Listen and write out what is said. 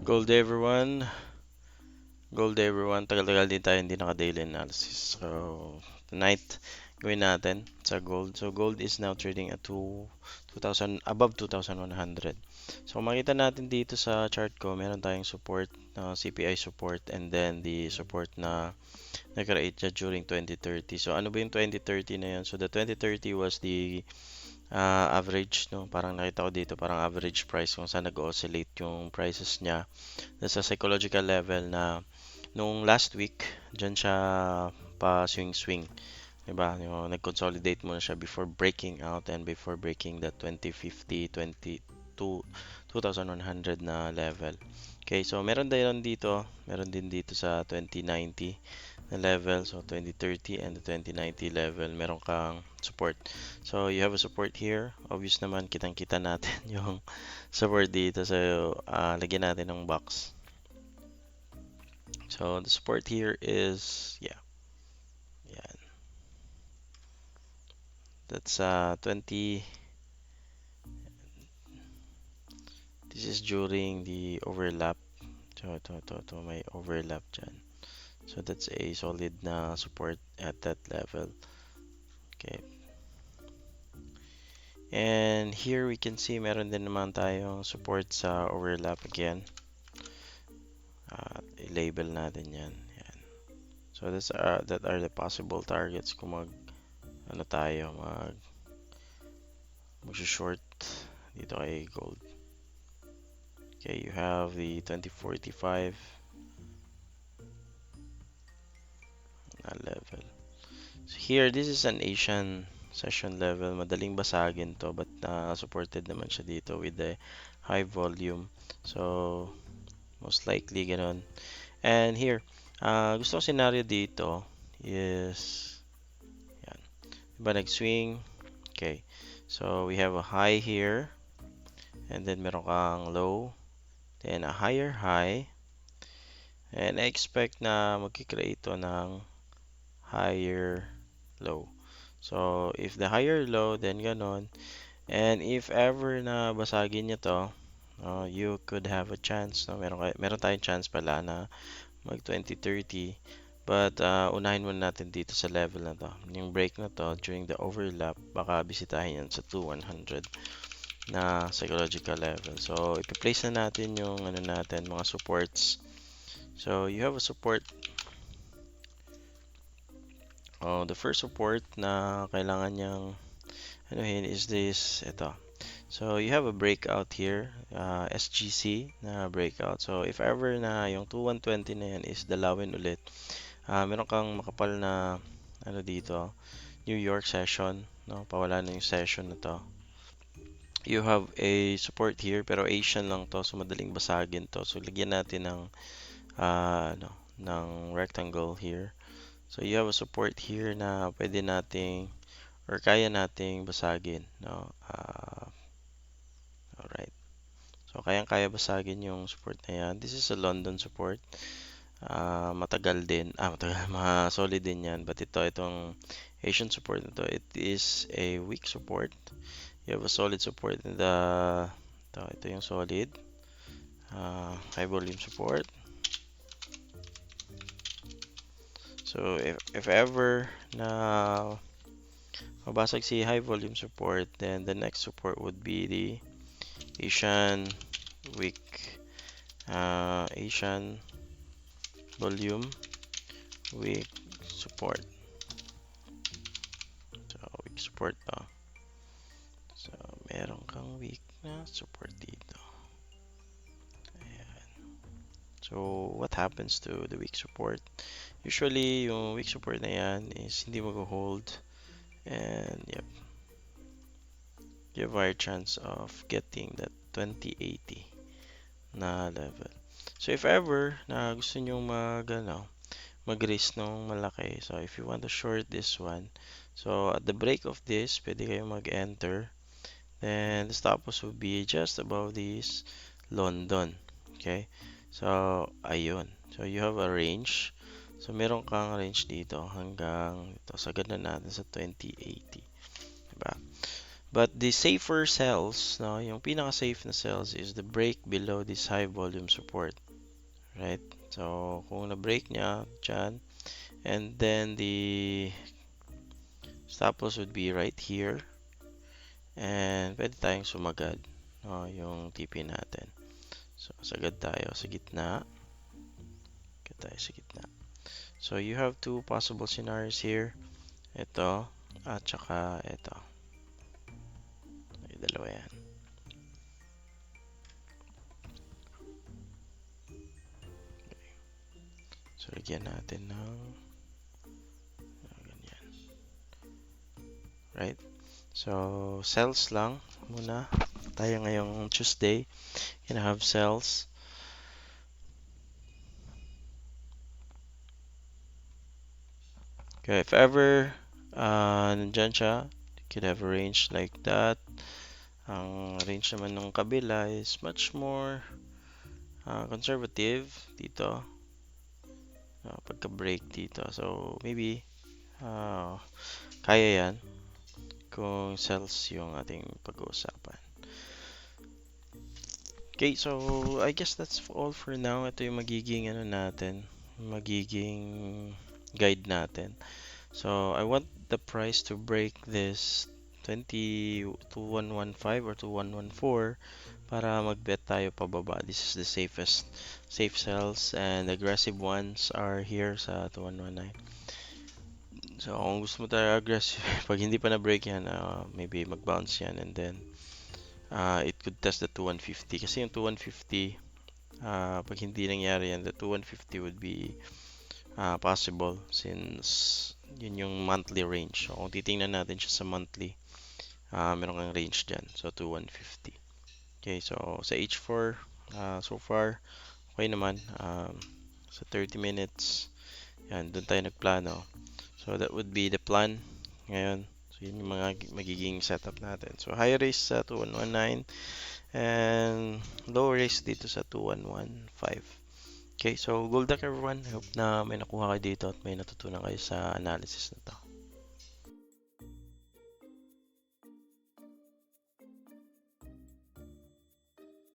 Gold day everyone. Gold day everyone. Tagal-tagal din tayo hindi naka-daily analysis. So, tonight, gawin natin sa gold. So, gold is now trading at 2,000, above 2,100. So, makita natin dito sa chart ko, meron tayong support, CPI support, and then the support na nag-create niya during 2030. So, ano ba yung 2030 na yun? So, the 2030 was the average, no? Parang nakita ko dito, parang average price kung saan nag-oscillate yung prices niya. Nasa psychological level na nung last week, dyan siya pa swing-swing. Diba? Yung nag-consolidate muna siya before breaking out and before breaking the 2050, 22, 2,100 na level. Okay, so meron din dito sa 2090 na level, so 2030 and the 2090 level, meron kang support. So you have a support here. Obvious naman, kitang-kita natin yung support dito. So lagyan natin ng box. So the support here is, yeah, that's 20. This is during the overlap. So ito may overlap dyan. So that's a solid na support at that level. Okay. And here we can see meron din naman tayong support sa overlap again. I-label natin yan. Yan. So that are the possible targets kung mag-short dito kay gold. Okay, you have the 2045 na level. So here, this is an Asian session level. Madaling basagin to, but supported naman siya dito with the high volume. So, most likely ganun. And here, gusto ko scenario dito is, yan. Diba nag-swing? Okay. So, we have a high here. And then meron kang low. Then a higher high. And I expect na magkikreate ito ng higher low. So, if the higher low, then ganon. And if ever na basagin niya to, you could have a chance. No? Meron tayong chance pala na mag 2030. But unahin muna natin dito sa level na to. Yung break na to during the overlap, baka bisitahin yan sa 2,100 na psychological level. So, ipi-place na natin yung mga supports. So, you have a support. The first support na kailangan niyang anuhin is ito. So, you have a breakout here, SGC na breakout. So, if ever na yung 2120 na yan is dalawin ulit, meron kang makapal na dito, New York session, no? Pawala na yung session na to. You have a support here, pero Asian lang to, so madaling basagin to. So, lagyan natin ng rectangle here. So, you have a support here na pwede nating or kaya nating basagin, no? Alright. So, kayang-kaya basagin yung support na yan. This is a London support. Matagal din. Solid din yan. But itong Asian support na to, it is a weak support. You have a solid support in ito yung solid. High volume support. So, if ever na mabasag si high volume support, then the next support would be the Asian weak Asian volume weak support. So, weak support to. So, meron kang weak na support dito. Ayan. So, what happens to the weak support? Usually, yung weak support na yan is hindi mag-hold. And, yep. You have a higher chance of getting that 2080 na level. So, if ever na gusto nyo mag-raise ng malaki. So, if you want to short this one, so at the break of this, pwede kayo mag-enter. Then, the stop loss will be just above this London. Okay? So, ayun. So, you have a range. So, meron kang range dito hanggang ito. Sagad na natin sa 2080. Diba? But the safer cells, no, yung pinaka-safe na cells is the break below this high volume support, right? So, kung na-break niya dyan, and then the stop loss would be right here, and pwede tayong sumagad, no, yung TP natin. So, sagad tayo sa gitna. Sagad tayo sa gitna. So, you have two possible scenarios here. Ito, at saka ito. May dalawa yan. So, lagyan natin ng ganyan. Right? So, cells lang muna. Tayo ngayong Tuesday. Gonna have cells. Okay, if ever nandyan siya, you could have a range like that. Ang range naman ng kabila is much more conservative dito. Pagka-break dito. So, maybe kaya yan kung cells yung ating pag-uusapan. Okay, so I guess that's all for now. Ito yung magiging magiging guide natin. So I want the price to break this 2115 or 2114 para mag-bet tayo pababa. This is the safe cells, and aggressive ones are here sa 2119. So kung gusto mo tayo aggressive, pag hindi pa na-break yan, maybe mag-bounce yan, and then it could test the 2150 kasi yung 2150 pag hindi nangyari yan, the 2150 would be possible since yun yung monthly range. So kung titingnan natin siya sa monthly, meron kang range dyan, so 2150. Okay, so sa H4 so far okay naman. Sa 30 minutes yan, doon tayo nagplano, so that would be the plan ngayon. So yun yung mga magiging setup natin. So high raise sa 2119 and low raise dito sa 2115. Okay, so good luck everyone. I hope na may nakuha kayo dito at may natutunan kayo sa analysis na to.